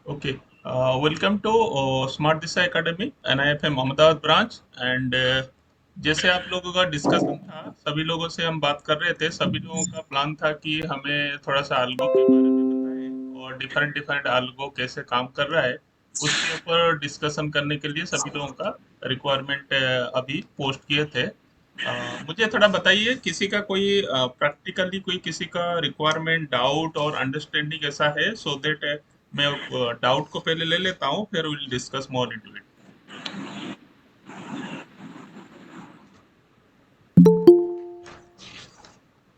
Okay. Welcome to Smart Disha Academy and I am Ahmedabad branch and जैसे आप लोगों का डिस्कशन था सभी लोगों से हम बात कर रहे थे सभी लोगों का प्लान था कि हमें थोड़ा सा algo के बारे में बताएं और डिफरेंट डिफरेंट algo कैसे काम कर रहा है उसके ऊपर डिस्कशन करने के लिए सभी लोगों का रिक्वायरमेंट अभी पोस्ट किए थे। मुझे थोड़ा बताइए किसी का कोई प्रैक्टिकली कोई किसी का रिक्वायरमेंट डाउट और अंडरस्टैंडिंग ऐसा है सो दैट मैं डाउट को पहले ले लेता हूँ फिर will discuss more into it.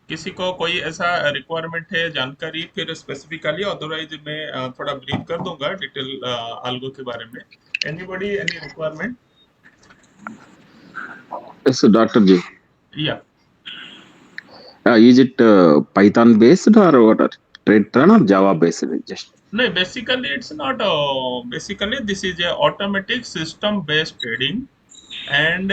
किसी को कोई ऐसा रिक्वायरमेंट है जानकारी फिर स्पेसिफिकली अदरवाइज मैं थोड़ा ब्रीफ कर दूंगा डिटेल आल्गो के बारे में। Anybody any requirement? Yes, Dr. J. या Is it Python based or what? Trade run or Java based? Just नहीं, basically it's not, basically this is a automatic system based trading and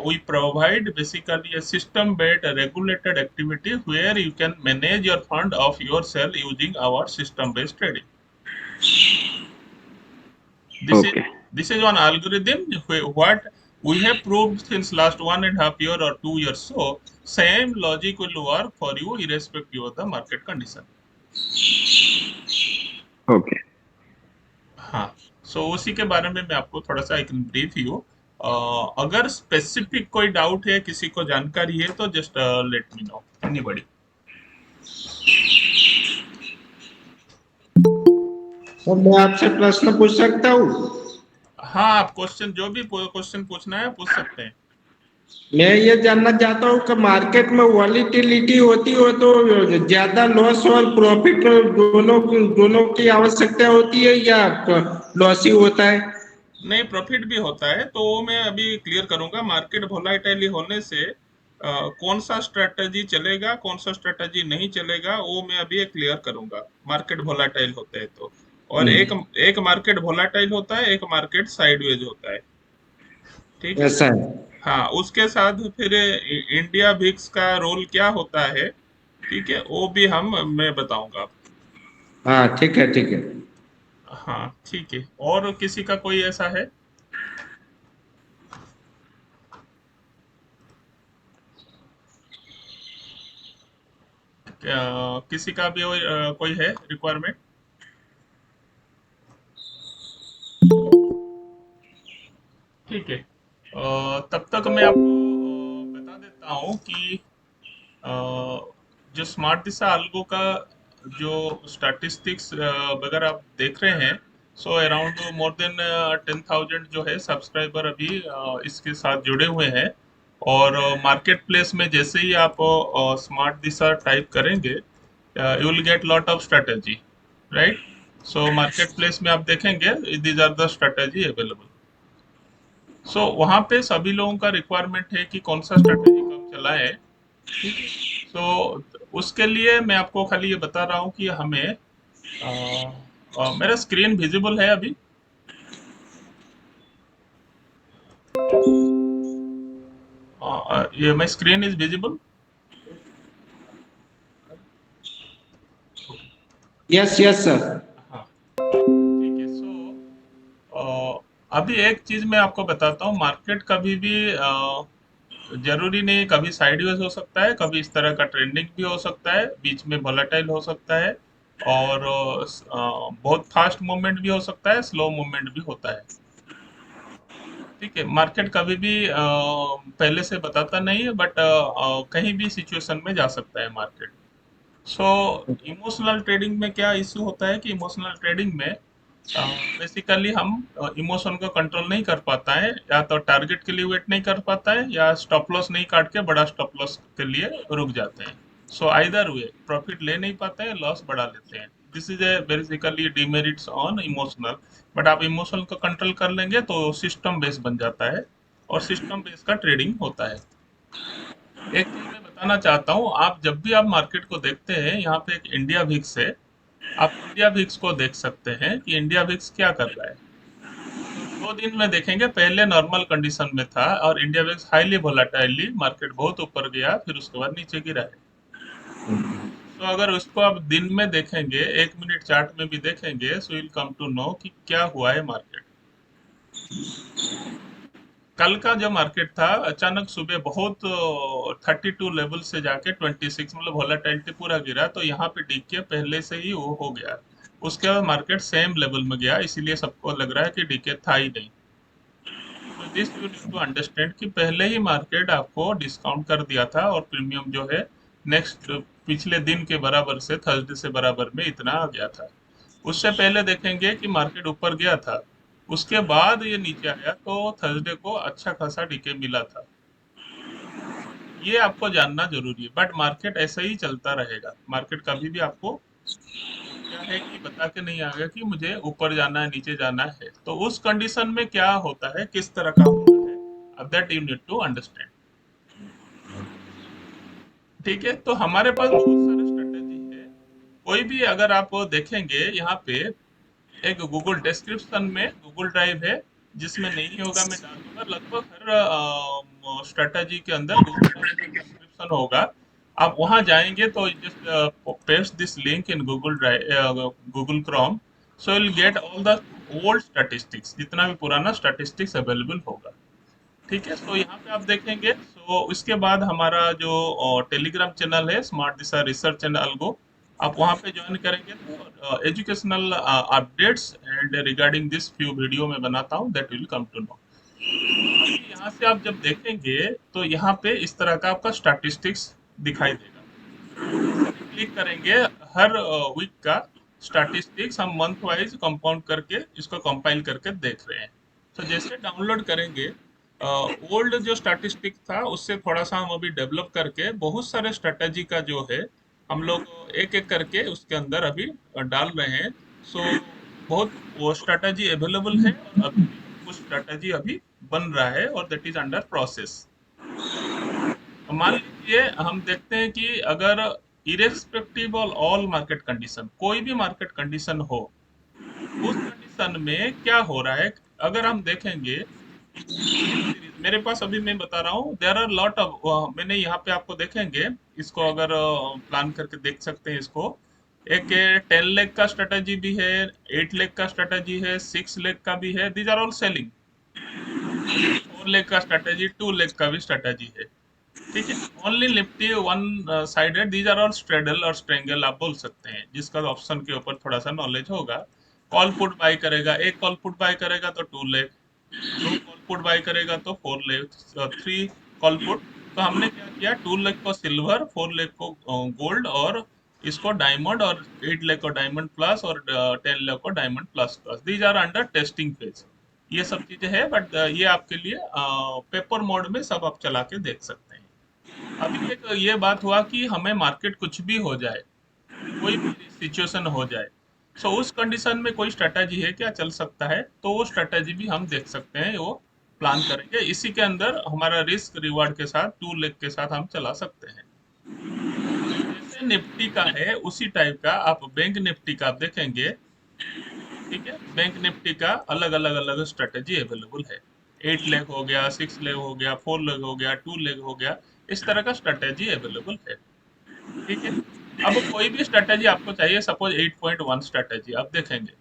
we provide basically a system based regulated activity where you can manage your fund of yourself using our system based trading. this is okay. this is one algorithm what we have proved since last 1.5 year or 2 years, so same logic will work for you irrespective of the market condition. Okay. हाँ, सो उसी के बारे में मैं आपको थोड़ा सा एक ब्रीफ ही हूँ। अगर स्पेसिफिक कोई डाउट है किसी को जानकारी है तो just let me know anybody. तो मैं आपसे प्रश्न पूछ सकता हूँ? हाँ, आप क्वेश्चन जो भी क्वेश्चन पूछना है पूछ सकते हैं। मैं ये जानना चाहता हूँ कि मार्केट में वॉलीटिलिटी होती हो तो ज्यादा लॉस और प्रॉफिट दोनों दोनों की आवश्यकता होती है या लॉस ही होता है? नहीं, प्रॉफिट भी होता है तो वो मैं अभी क्लियर करूंगा। मार्केट वोलाटाइल होने से कौन सा स्ट्रेटजी चलेगा कौन सा स्ट्रेटजी नहीं चलेगा वो मैं अभी क्लियर करूंगा। मार्केट वोलाटाइल होते हैं तो, और एक एक मार्केट वोलाटाइल होता है एक मार्केट साइडवेज होता है। ठीक है। ऐसा है। हाँ, उसके साथ फिर इंडिया विक्स का रोल क्या होता है, ठीक है, वो भी हम मैं बताऊंगा आपको। हाँ, ठीक है, ठीक है। हाँ ठीक है, और किसी का कोई ऐसा है? किसी का भी कोई है रिक्वायरमेंट? ठीक है। तब तक मैं आपको बता देता हूँ कि अ, जो स्मार्ट दिशा अल्गो का जो स्टैटिस्टिक्स वगैरह आप देख रहे हैं, सो अराउंड मोर देन 10,000 जो है सब्सक्राइबर अभी इसके साथ जुड़े हुए हैं। और मार्केट प्लेस में जैसे ही आप स्मार्ट दिशा टाइप करेंगे you will get lot of strategy, right? So market place में आप देखेंगे these are the strategy available. So वहाँ पे सभी लोगों का रिक्वायरमेंट है कि कौन सा स्ट्रेटेजी कब चलाएं। ठीक है। तो उसके लिए मैं आपको खाली ये बता रहा हूँ कि हमें मेरा स्क्रीन विजिबल है अभी? ये my screen is visible? Yes, yes sir. हाँ ठीक है। अभी एक चीज मैं आपको बताता हूँ, मार्केट कभी भी जरूरी नहीं, कभी साइडवेज हो सकता है, कभी इस तरह का ट्रेंडिंग भी हो सकता है, बीच में वोलेटाइल हो सकता है, और बहुत फास्ट मूवमेंट भी हो सकता है, स्लो मूवमेंट भी होता है। ठीक है, मार्केट कभी भी पहले से बताता नहीं है बट कहीं भी सिचुएशन में जा सकता है मार्केट। सो इमोशनल ट्रेडिंग में क्या इश्यू होता है कि इमोशनल ट्रेडिंग में बेसिकली हम इमोशन को कंट्रोल नहीं कर पाता है, या तो टारगेट के लिए वेट नहीं कर पाता है या स्टॉप लॉस नहीं काट के बड़ा स्टॉप लॉस के लिए रुक जाते हैं। सो आइदर वे प्रॉफिट ले नहीं पाते हैं, लॉस बढ़ा लेते हैं। This is a basically demerits on emotional. But आप इमोशनल को कंट्रोल कर लेंगे तो सिस्टम बेस बन जाता है और सिस्टम बेस का ट्रेडिंग होता है। एक चीज मैं बताना चाहता हूँ, आप जब भी आप मार्केट को देखते हैं यहाँ पे एक इंडिया विक्स है, आप इंडिया विक्स को देख सकते हैं कि इंडिया विक्स क्या कर रहा है। तो 2 दिन में देखेंगे, पहले नॉर्मल कंडीशन में था और इंडिया विक्स हाईली वोलाटाइली मार्केट बहुत ऊपर गया फिर उसके बाद नीचे गिरा है। तो अगर उसको आप दिन में देखेंगे, 1 मिनट चार्ट में भी देखेंगे, so will come to know कि क्या हुआ है मार्केट। कल का जो मार्केट था, अचानक सुबह बहुत 32 लेवल से जाके 26, मतलब वोलेटिलिटी पूरा गिरा, तो यहाँ पे डीके पहले से ही वो हो गया। उसके बाद मार्केट सेम लेवल में गया, इसीलिए सबको लग रहा है कि डीके था ही नहीं। तो this you need to understand कि पहले ही मार्केट आपको डिस्काउंट कर दिया था, और प्रीमियम जो है नेक्स्ट पिछले दिन के बराबर से, थर्सडे से बराबर में इतना आ गया था। उससे पहले देखेंगे कि मार्केट ऊपर गया था, उसके बाद ये नीचे आया, तो थर्सडे को अच्छा खासा डीके मिला था। ये आपको जानना जरूरी है, बट मार्केट ऐसे ही चलता रहेगा। मार्केट कभी भी आपको क्या है कि बता के नहीं आएगा कि मुझे ऊपर जाना है नीचे जाना है। तो उस कंडीशन में क्या होता है, किस तरह का होता है, अब that you need to understand. ठीक है, तो हमारे पास बहुत सारे स्ट्रेटेजी है। कोई भी अगर आप देखेंगे यहाँ पे, एक गूगल डिस्क्रिप्शन में गूगल ड्राइव है, जिसमें नहीं होगा मैं डाल दूंगा। लगभग हर स्ट्रेटेजी के अंदर गूगल ड्राइव का डिस्क्रिप्शन होगा। आप वहां जाएंगे तो just paste this link in Google drive, Google Chrome, so will get all the old statistics, जितना भी पुराना स्टैटिस्टिक्स अवेलेबल होगा। ठीक है, तो यहाँ पे आप देखेंगे। तो इसके बाद हमारा जो टेलीग्राम चैनल है, smart Disha research and algo, आप वहाँ पे ज्वाइन करेंगे तो educational updates and regarding this few video में बनाता हूँ, that will come to know. अभी यहाँ से आप जब देखेंगे तो यहाँ पे इस तरह का आपका स्टैटिस्टिक्स दिखाई देगा। इस पे क्लिक करेंगे, हर वीक का स्टैटिस्टिक्स हम मंथ वाइज कंपाउंड करके इसको कंपाइल करके देख रहे हैं। तो जैसे डाउनलोड करेंगे, ओल्ड जो स्टैटिस्टिक था उससे थोड़ा सा हम अभी डेवलप करके बहुत सारे स्ट्रेटेजी का जो है, हम लोग एक एक करके उसके अंदर अभी डाल रहे हैं। सो बहुत वो स्ट्रेटेजी अवेलेबल है, और अभी भी कुछ स्ट्रेटेजी अभी बन रहा है, और दैट इज अंडर प्रोसेस। मान लीजिए हम देखते हैं कि अगर irrespective of all market condition, कोई भी मार्केट कंडीशन हो, उस कंडीशन में क्या हो रहा है, अगर हम देखेंगे टाइम सीरीज मेरे पास अभी मैं बता रहा हूँ, देयर आर लॉट ऑफ, मैंने यहाँ पे आपको देखेंगे, इसको अगर प्लान करके देख सकते हैं इसको। एक 10 लेग का स्ट्रेटेजी भी है, 8 लेग का स्ट्रेटेजी है, 6 लेग का भी है, these are all selling. 4 leg का स्ट्रेटेजी, 2 लेग का भी स्ट्रेटेजी है। ठीक है, only Nifty one sided, these are all straddle और स्ट्रेंगल आप बोल सकते हैं, जिसका ऑप्शन के ऊपर थोड़ा सा नॉलेज होगा। कॉल पुट बाय करेगा, एक कॉल पुट बाय करेगा तो 2 लेग, 2 कॉल पुट बाय करेगा तो 4 लेग, 3 कॉल पुट। तो हमने क्या किया, 2 लेग को सिल्वर, 4 लेग को गोल्ड, और इसको डायमंड, और 8 लेग को डायमंड प्लस, और 10 लेग को diamond plus plus. These are under testing phase. ये सब चीजें हैं, बट ये आपके लिए पेपर मोड में सब आप चला के देख सकते हैं। अभी एक ये बात हुआ कि हमें मार्केट कुछ भी हो जाए, कोई भी सिचुएशन हो जाए, सो उस कंडीशन में कोई स्ट्रेटजी है क्या चल सकता है, तो वो स्ट्रेटजी भी हम देख सकते हैं, वो प्लान करेंगे। इसी के अंदर हमारा रिस्क रिवार्ड के साथ 2 लेग के साथ हम चला सकते हैं। जैसे निफ्टी का है उसी टाइप का आप बैंक निफ्टी का आप देखेंगे। ठीक है, बैंक निफ्टी का अलग अलग स्ट्रेटेजी अवेलेबल है। 8 लेग हो गया, 6 लेग हो गया, 4 लेग हो गया, 2 लेग हो गया, इस तरह का स्ट्रेटेजी अवेलेबल है। ठीक है, अब कोई भी स्ट्रेटेजी आपको चाहिए, सपोज 8.1 स्ट्रेटेजी आप देखेंगे,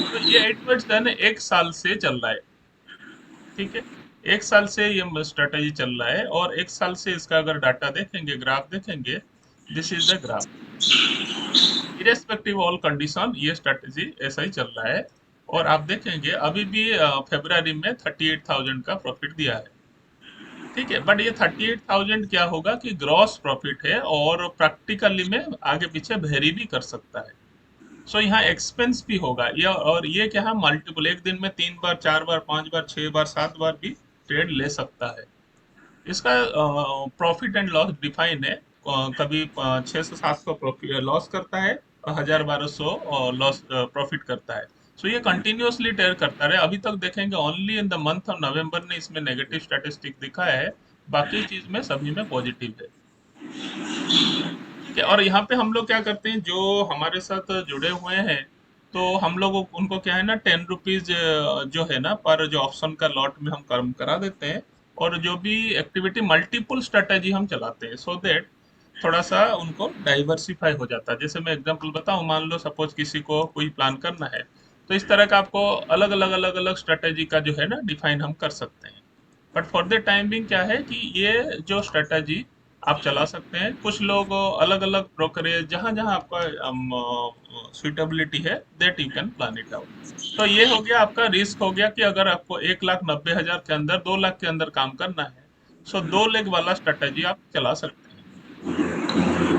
तो ये 8.1 एक साल से चल रहा है। ठीक है, एक साल से ये स्ट्रेटेजी चल रहा है, और एक साल से इसका अगर डाटा देखेंगे, ग्राफ देखेंगे, this is the graph. Irrespective all condition ये स्ट्रेटेजी ऐसा ही चल रहा है। और आप देखेंगे अभी भी फरवरी में 38,000 का प्रॉफिट दिया है। ठीक है, बट ये 38,000 क्या होगा कि ग्रॉस प्रॉफिट है, और प्रैक्टिकली में आगे पीछे वेरी भी कर सकता है। सो यहाँ एक्सपेंस भी होगा ये, और ये क्या है, मल्टीपल, एक दिन में 3 बार, 4 बार, 5 बार, 6 बार, 7 बार भी ट्रेड ले सकता है। इसका प्रॉफिट एंड लॉस डिफाइन है। कभी 600 700 प्रॉफिट लॉस करता है, 1000 1200 लॉस प्रॉफिट करता है। सो ये कंटिन्यूअसली ट्रेड करता रहे। अभी तक देखेंगे only in the month of November ने इसमें नेगेटिव स्टैटिस्टिक दिखाया है, बाकी चीज में सभी में पॉजिटिव है। ठीक है, और यहाँ पे हम लोग क्या करते हैं, जो हमारे साथ जुड़े हुए हैं, तो हम लोग उनको क्या है ना, 10 रुपीज जो है ना पर जो ऑप्शन का लॉट में हम कम करा देते हैं। और जो भी एक्टिविटी मल्टीपल स्ट्रेटेजी हम चलाते हैं, सो दैट थोड़ा सा उनको डाइवर्सिफाई हो जाता है। जैसे मैं एग्जांपल बताऊं, मान लो सपोज किसी को कोई प्लान करना है, तो इस तरह का आपको अलग अलग स्ट्रेटेजी का जो है ना डिफाइन हम कर सकते हैं। But for the time being क्या है कि ये जो स्ट्रेटेजी आप चला सकते हैं, कुछ लोग अलग अलग ब्रोकरेज जहां जहां आपका सुइटेबिलिटी है, that you can plan it out. तो ये हो गया आपका रिस्क हो गया कि अगर आपको 1,90,000 के अंदर 2 लाख के अंदर काम करना है, सो 2 लेग वाला स्ट्रेटेजी आप चला सकते हैं।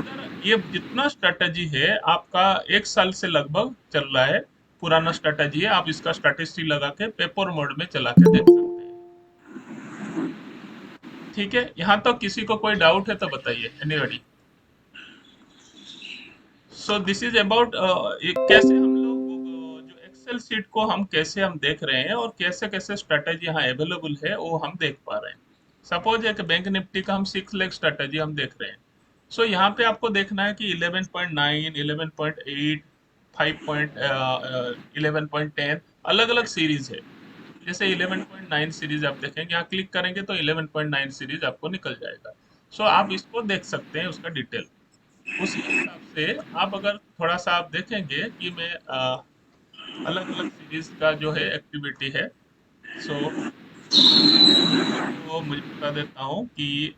अगर ये जितना स्ट्रेटेजी है आपका 1 साल से लगभग चल रहा है, पुराना स्ट्रेटेजी है, आप इसका स्टैटिस्टिक लगा के पेपर मोड में चला के देख सकते हैं। ठीक है, यहाँ तक किसी को कोई डाउट है तो बताइए, anybody? So this is about कैसे हम लोग जो एक्सेल सीट को हम कैसे हम देख रहे हैं और कैसे कैसे स्ट्रेटेजी यहाँ अवेलेबल है वो हम देख पा रहे हैं। सपोज एक बैंक निफ्टी का हम 6 लेग स्ट्रेटेजी हम देख रहे हैं। सो यहाँ पे आपको देखना है कि 11.9, 11.8, 11.10 अलग अलग सीरीज है। जैसे 11.9 सीरीज आप देखेंगे, यहाँ क्लिक करेंगे तो 11.9 सीरीज आपको निकल जाएगा। सो आप इसको देख सकते हैं उसका डिटेल। उसी हिसाब से आप अगर थोड़ा सा आप देखेंगे कि मैं अलग अलग सीरीज का जो है एक्टिविटी है, सो आपको मुझे बता देता हूँ कि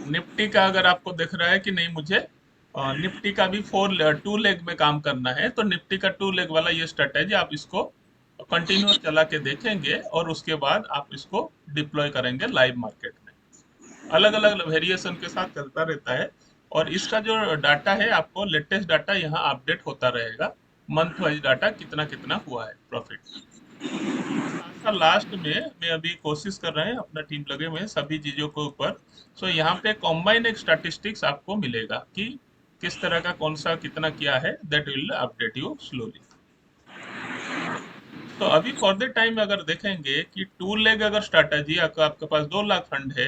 निफ्टी का अगर आपको दिख रहा है कि नहीं, मुझे निफ्टी का भी 2 लेग में काम करना है, तो निफ्टी का 2 लेग वाला ये स्ट्रेटेजी आप इसको कंटिन्यूअस चला के देखेंगे और उसके बाद आप इसको डिप्लॉय करेंगे लाइव मार्केट में। अलग अलग वेरिएशन के साथ चलता रहता है। और इसका जो डाटा है आपको लेटेस्ट डाटा यहाँ अपडेट होता रहेगा, मंथ वाइज डाटा कितना कितना हुआ है प्रॉफिट। साथ साथ लास्ट में मैं अभी कोशिश कर रहे हैं, अपना टीम लगे हुए हैं सभी चीजों के ऊपर। सो यहाँ पे कॉम्बाइन एक स्टैटिस्टिक्स आपको मिलेगा कि किस तरह का कौन सा कितना किया है, that will update you slowly. तो अभी फॉर द टाइम अगर देखेंगे कि 2 लेग अगर स्ट्रैटेजी आपके पास 2 लाख फंड है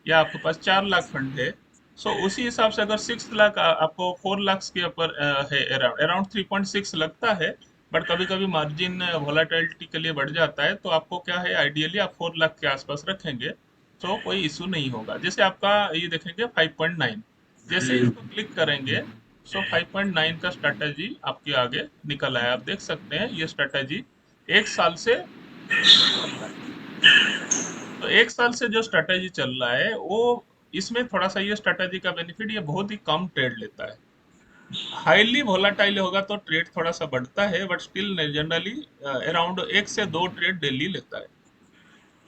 या आपके पास 4 लाख फंड है, सो उसी हिसाब से अगर 6 लाख आपको 4 लाख के ऊपर है, अराउंड 3.6 लगता है। बट कभी कभी मार्जिन वोलाटिलिटी के लिए बढ़ जाता है, तो आपको क्या है, आइडियली आप 4 लाख के आसपास रखेंगे तो कोई इशू नहीं होगा। जैसे आपका ये देखेंगे 5.9, जैसे इसको क्लिक करेंगे, सो 5.9 का स्ट्रेटेजी आपके आगे निकल आया। आप देख सकते हैं ये स्ट्रेटेजी 1 साल से चल रहा है। तो 1 साल से जो स्ट्रेटेजी चल रहा है वो, इसमें थोड़ा सा ये स्ट्रेटेजी का बेनिफिट, ये बहुत ही कम ट्रेड लेता है। हाईली वोलाटाइल होगा तो ट्रेड थोड़ा सा बढ़ता है, बट स्टिल जनरली अराउंड 1 से 2 ट्रेड डेली लेता है।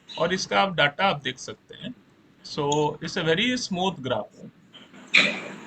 और इसका आप डाटा आप देख सकते हैं। So it's a very smooth graph,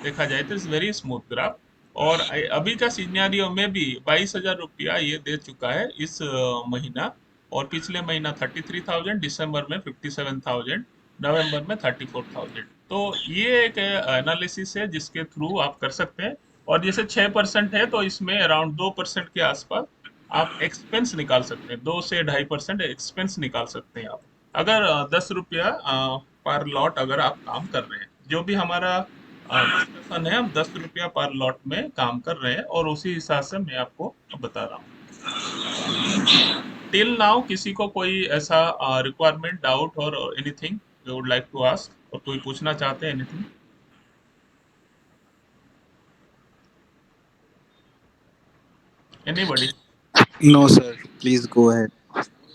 देखा जाए तो इट्स वेरी स्मूथ ग्राफ। और अभी का सिनेरियो में भी 22,000 रुपया ये दे चुका है इस महीना। और पिछले महीना 33,000, दिसंबर में 57,000, नवंबर में 34,000। तो ये एक एनालिसिस है जिसके थ्रू आप कर सकते हैं। और जैसे 6% है तो इसमें अराउंड 2% के आसपास आप एक्सपेंस निकाल सकते हैं, 2 से 2.5% एक्सपेंस निकाल सकते हैं आप, अगर 10 रुपया पर लॉट अगर आप काम कर रहे हैं। जो भी हमारा डिस्कशन है, हम 10 रुपया पर लॉट में काम कर रहे हैं और उसी हिसाब से मैं आपको बता रहा हूँ। टिल नाउ किसी को कोई ऐसा रिक्वायरमेंट, डाउट और anything you would like to ask, और कोई पूछना चाहते हैं anything? Anybody? No, sir. Please go ahead.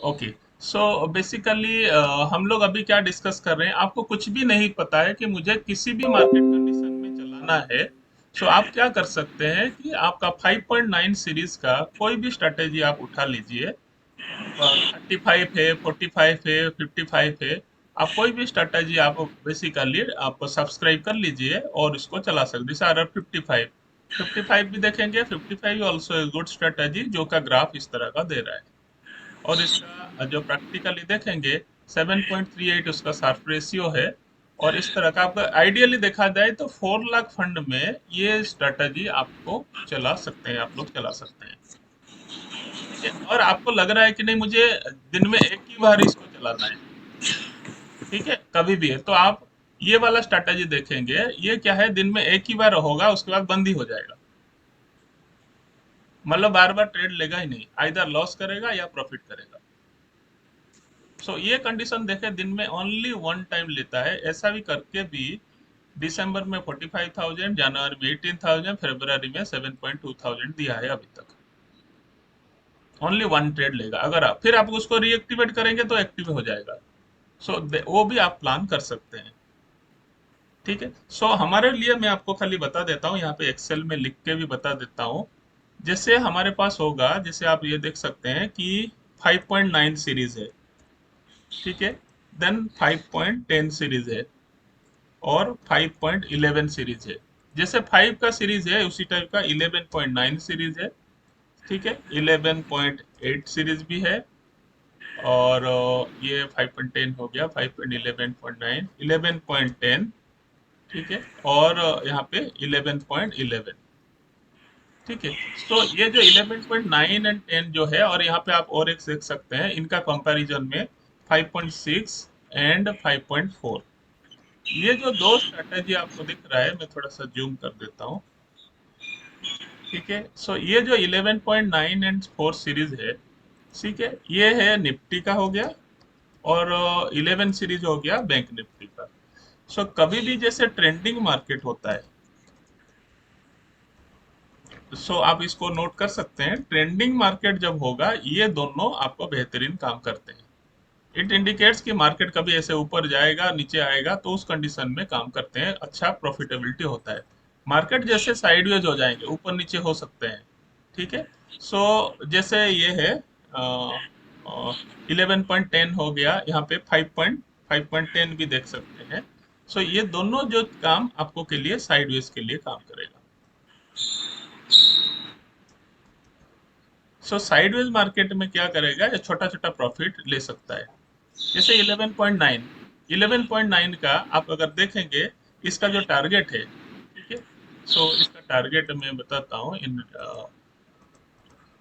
Okay. So basically हम लोग अभी क्या डिस्कस कर रहे हैं, आपको कुछ भी नहीं पता है कि मुझे किसी भी मार्केट कंडीशन में चलाना है। सो आप क्या कर सकते हैं कि आपका 5.9 सीरीज का कोई भी स्ट्रेटेजी आप उठा लीजिए। 35 है, 45 है, 55 है, आप कोई भी स्ट्रेटेजी आप बेसिकली आप सब्सक्राइब कर लीजिए और इसको चला सकते। जैसे अगर 55, 55 भी देखेंगे, 55 ऑल्सो गुड स्ट्रेटेजी जो का ग्राफ इस तरह का दे रहा है। और इसका जो प्रैक्टिकली देखेंगे 7.38 उसका शार्प रेशियो है। और इस तरह का आपका आइडियली देखा जाए तो 4 लाख फंड में ये स्ट्रेटजी आपको चला सकते हैं, आप लोग चला सकते हैं। ठीक है, और आपको लग रहा है कि नहीं मुझे दिन में एक ही बार इसको चलाना है, ठीक है, कभी भी है, तो आप ये वाला स्ट्रेटजी देखेंगे। ये क्या है, दिन में एक ही बार होगा, उसके बाद बंद ही हो जाएगा। मतलब बार बार ट्रेड लेगा ही नहीं, आइदर लॉस करेगा या प्रॉफिट करेगा। सो ये कंडीशन देखे दिन में ओनली 1 टाइम लेता है, ऐसा भी करके भी दिसंबर में 45,000, जनवरी में 18,000, फरवरी में 7.2 थाउजेंड दिया है अभी तक। ओनली वन ट्रेड लेगा। अगर आप फिर आप उसको रीएक्टिवेट करेंगे तो एक्टिव हो जाएगा। सो वो भी आप प्लान कर सकते हैं। ठीक है। सो हमारे लिए मैं आपको खाली बता देता हूँ, यहाँ पे एक्सेल में लिख के भी बता देता हूँ। जैसे हमारे पास होगा, जैसे आप ये देख सकते हैं कि 5.9 सीरीज है। ठीक है। देन 5.10 सीरीज है और 5.11 सीरीज है। जैसे 5 का सीरीज है उसी टाइप का 11.9 सीरीज है। ठीक है। 11.8 सीरीज भी है। और ये 5.10 हो गया, 5.11.9, 11.10। ठीक है। और यहाँ पे 11.11। ठीक है। तो ये जो 11.9 एंड 10 जो है, और यहाँ पे आप और एक देख सकते हैं इनका कंपैरिजन में 5.6 एंड 5.4। ये जो दो स्ट्रैटेजी आपको दिख रहा है, मैं थोड़ा सा जूम कर देता हूँ। ठीक है। सो ये जो 11.9 एंड 4 सीरीज है, ठीक है, ये है निफ्टी का हो गया। और 11 सीरीज हो गया बैंक निफ्टी का। सो कभी भी जैसे ट्रेंडिंग मार्केट होता है, सो आप इसको नोट कर सकते हैं, ट्रेंडिंग मार्केट जब होगा ये दोनों आपको बेहतरीन काम करते हैं। इट इंडिकेट्स कि मार्केट कभी ऐसे ऊपर जाएगा नीचे आएगा, तो उस कंडीशन में काम करते हैं, अच्छा प्रॉफिटेबिलिटी होता है। मार्केट जैसे साइडवेज हो जाएंगे, ऊपर नीचे हो सकते हैं। ठीक है। सो जैसे ये है 11.10 हो गया, यहाँ पे 5.10 भी देख सकते हैं। सो ये दोनों जो काम आपको के लिए साइडवेज के लिए काम करेगा। सो साइडवेज मार्केट में क्या करेगा, ये छोटा छोटा प्रॉफिट ले सकता है। जैसे 11.9, 11.9 का आप अगर देखेंगे, इसका जो टारगेट है, ठीक है। सो इसका टारगेट मैं बताता हूँ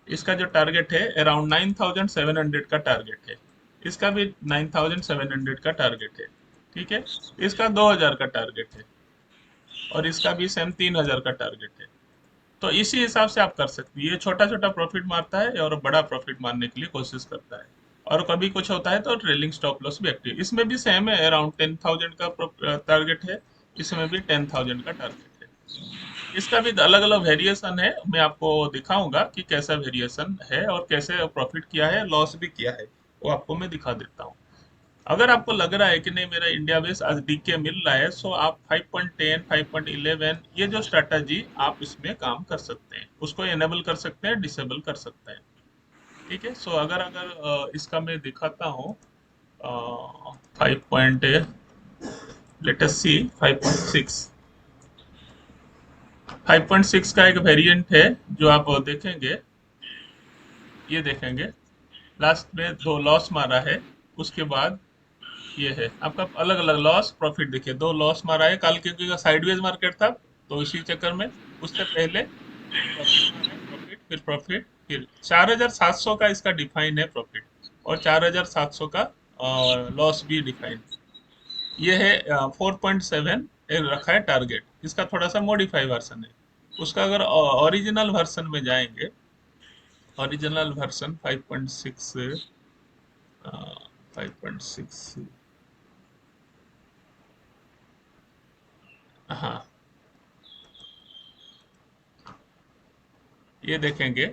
इसका जो टारगेट है अराउंड 9,700 का टारगेट है। इसका भी 9,700 का टारगेट है। ठीक है। इसका 2,000 का टारगेट है और इसका भी सेम 3,000 का टारगेट है। तो इसी हिसाब से आप कर सकते हैं। ये छोटा छोटा प्रॉफिट मारता है और बड़ा प्रॉफिट मारने के लिए कोशिश करता है। और कभी कुछ होता है तो ट्रेलिंग स्टॉप लॉस भी एक्टिव, इसमें भी सेम है, अराउंड 10,000 का टारगेट है। इसमें भी 10,000 का टारगेट है। इसका भी अलग अलग वेरिएशन है, मैं आपको दिखाऊंगा कि कैसा वेरिएशन है और कैसे प्रॉफिट किया है, लॉस भी किया है, वो आपको मैं दिखा देता हूँ। अगर आपको लग रहा है कि नहीं मेरा इंडिया बेस आज डीके मिल रहा है, सो आप 5.10, 5.11 ये जो स्ट्रेटजी आप इसमें काम कर सकते हैं, उसको एनेबल कर सकते हैं, डिसेबल कर सकते हैं। ठीक है। सो अगर अगर इसका मैं दिखाता हूँ 5. लेटेस्ट सी 5.6। 5.6 का एक वेरिएंट है जो आप देखेंगे, ये देखेंगे लास्ट में दो लॉस मारा है। उसके बाद ये है आपका अलग अलग लॉस प्रॉफिट, देखिए दो लॉस मारा है कल, क्योंकि साइडवेज मार्केट था तो इसी चक्कर में। उससे पहले प्रॉफिट मारा है, प्रॉफिट फिर प्रॉफिट, फिर 4,700 का इसका डिफाइन है प्रॉफिट, और 4,700 का लॉस भी डिफाइन। ये है 4.7 रखा है टारगेट। इसका थोड़ा सा मॉडिफाई वर्सन है। उसका अगर ओरिजिनल वर्सन में जाएंगे, ओरिजिनल वर्सन 5.6, 5.6, हाँ ये देखेंगे,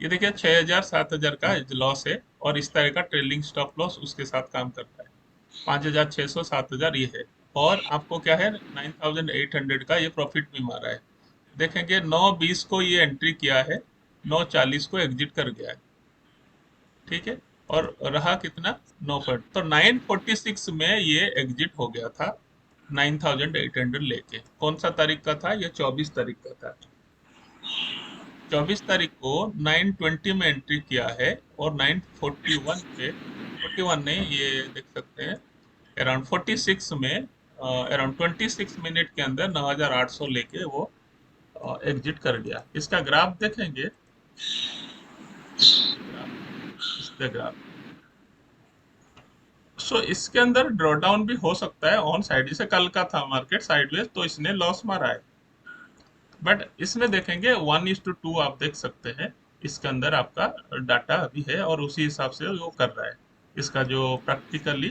ये देखिए 6,000 7,000 का लॉस है, और इस तरह का ट्रेलिंग स्टॉप लॉस उसके साथ काम करता है। 5,600 7,000 ये है। और आपको क्या है 9,800 का ये प्रॉफिट भी मारा है। देखेंगे 9:20 को ये एंट्री किया है, 9:40 को एग्जिट कर गया है। ठीक है। और रहा कितना 9 तो 9:46 में ये एग्जिट हो गया था 9,800 लेके। कौन सा तारीख का था ये, 24 तारीख का था। 24 तारीख को 9:20 में एंट्री किया है, और 9:41 पे, 41 नहीं ये देख सकते हैं, अराउंड 46 में, अराउंड 26 मिनट के अंदर 9,800 लेके वो एग्जिट कर गया। इसका ग्राफ देखेंगे, इसका ग्राफ। सो इसके अंदर ड्रॉडाउन भी हो सकता है ऑन साइड, जैसे कल का था मार्केट साइडवेज तो इसने लॉस मारा है। बट इसमें देखेंगे 1:2 आप देख सकते हैं। इसके अंदर आपका डाटा अभी है और उसी हिसाब से वो कर रहा है। इसका जो प्रैक्टिकली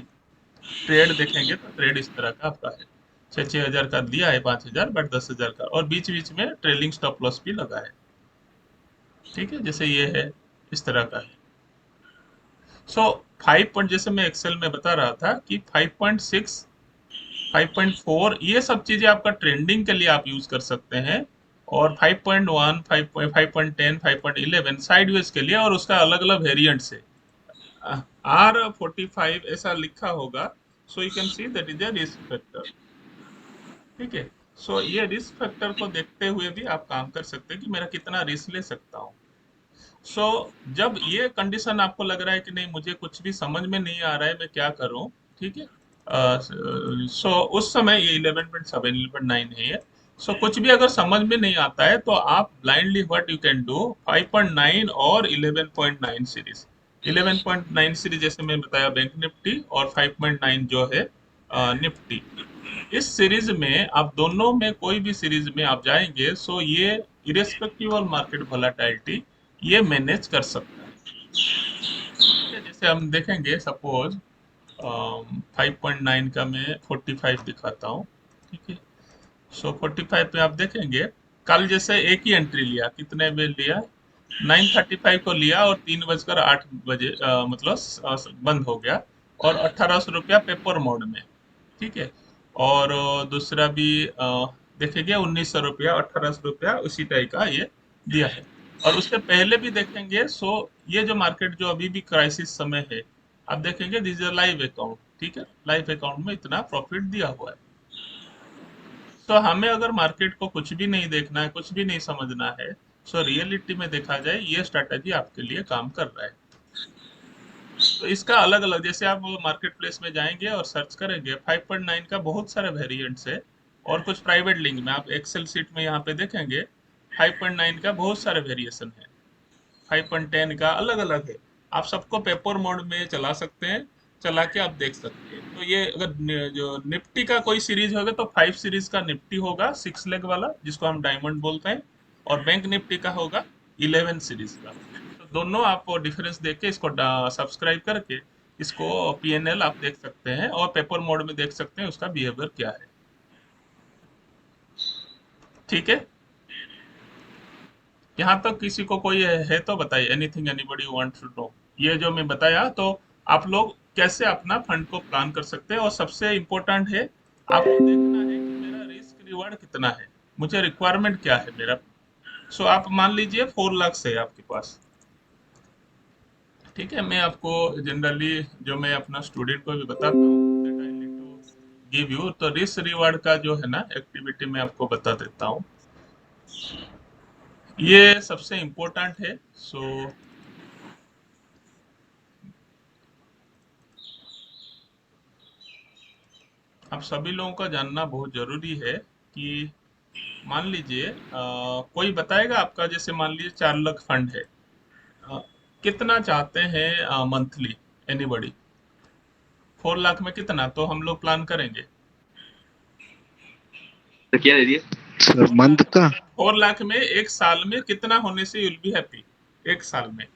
ट्रेड देखेंगे तो ट्रेड इस तरह का आपका है। छः हजार का दिया है, 5,000 बट 10,000 का, और बीच बीच में ट्रेलिंग स्टॉप लॉस भी लगा है। ठीक है, जैसे ये है, इस तरह का है। सो 5 पॉइंट, जैसे मैं एक्सेल में बता रहा था कि 5.6, 5.4, ये सब चीजें आपका ट्रेंडिंग के लिए आप यूज कर सकते हैं। और 5.1, 5.10, 5.11 साइडवेज के लिए, और उसका अलग अलग वेरिएंट है। R45 ऐसा लिखा होगा। So you can see that is a risk factor. ठीक है। सो ये रिस्क फैक्टर को देखते हुए भी आप काम कर सकते हैं कि मेरा कितना रिस्क ले सकता हूँ। सो जब ये कंडीशन आपको लग रहा है कि नहीं, मुझे कुछ भी समझ में नहीं आ रहा है, मैं क्या करूं, ठीक है, सो उस समय ये 11.7, 11.9 है ये। सो कुछ भी अगर समझ में नहीं आता है तो आप blindly what you can do, 5.9 और 11.9 सीरीज। 11.9 सीरीज जैसे मैं बताया बैंक निफ्टी, और 5.9 जो है निफ्टी। इस सीरीज में आप दोनों में कोई भी सीरीज में आप जाएंगे, सो ये इरेस्पेक्टिव ऑफ मार्केट वोलाटिलिटी ये मैनेज कर सकता है। ठीक है, जैसे हम देखेंगे, सपोज 5.9 का मैं 45 दिखाता हूँ। ठीक है। सो 45 पे आप देखेंगे, कल जैसे एक ही एंट्री लिया, कितने में लिया, 9:35 को लिया, और 3:08 मतलब बंद हो गया, और 1,800 रुपया पेपर मोड में। ठीक है। और दूसरा भी देखेंगे, 1,900 रुपया, 1,800 रुपया उसी टाइप का ये दिया है। और उससे पहले भी देखेंगे, सो ये जो मार्केट जो अभी भी क्राइसिस समय है, आप देखेंगे दिस इज लाइव अकाउंट। ठीक है, लाइव अकाउंट में इतना प्रॉफिट दिया हुआ है। तो हमें अगर मार्केट को कुछ भी नहीं देखना है, कुछ भी नहीं समझना है, सो रियलिटी में देखा जाए ये स्ट्रैटेजी आपके लिए काम कर रहा है। तो इसका अलग अलग, जैसे आप मार्केट प्लेस में जाएंगे और सर्च करेंगे, 5.9 का बहुत सारे वेरिएंट्स है। और कुछ प्राइवेट लिंक में आप एक्सेल सीट में यहाँ पे देखेंगे, 5.9 का बहुत सारे वेरिएशन है। 5.10 का अलग अलग है। आप सबको पेपर मोड में चला सकते हैं, चला के आप देख सकते हैं। तो ये अगर जो निफ्टी का कोई सीरीज होगा तो 5 सीरीज का निफ्टी होगा, 6 लेग वाला, जिसको हम डायमंड बोलते हैं। और बैंक निफ्टी का होगा 11 सीरीज का। तो दोनों आप डिफरेंस देख के इसको सब्सक्राइब करके इसको पीएनएल आप देख सकते हैं, और पेपर मोड में देख सकते हैं उसका बिहेवियर क्या है। ठीक है। यहाँ तक किसी को कोई है तो बताइए, anything anybody want to know. ये जो मैं बताया, तो आप लोग कैसे अपना फंड को प्लान कर सकते हैं, और सबसे इम्पोर्टेंट है, आपको देखना है कि मेरा रिस्क रिवार्ड कितना है, मुझे रिक्वायरमेंट क्या है मेरा। सो आप मान लीजिए 4 लाख से है आपके पास। ठीक है, मैं आपको जनरली जो मैं अपना स्टूडेंट को भी बताता हूँ, that I need to give you, तो रिस्क रिवार्ड का जो है ना एक्टिविटी मैं आपको बता देता हूँ। ये सबसे इम्पोर्टेंट है। सो आप सभी लोगों का जानना बहुत जरूरी है कि मान लीजिए कोई बताएगा आपका, जैसे मान लीजिए 4 लाख फंड है, अ, कितना चाहते हैं मंथली, एनीबॉडी? 4 लाख में कितना, तो हम लोग प्लान करेंगे। तो क्या दे दिए? सर फोर मंथ लाख का 4 लाख में एक साल में कितना होने से यूल बी हैप्पी? एक साल में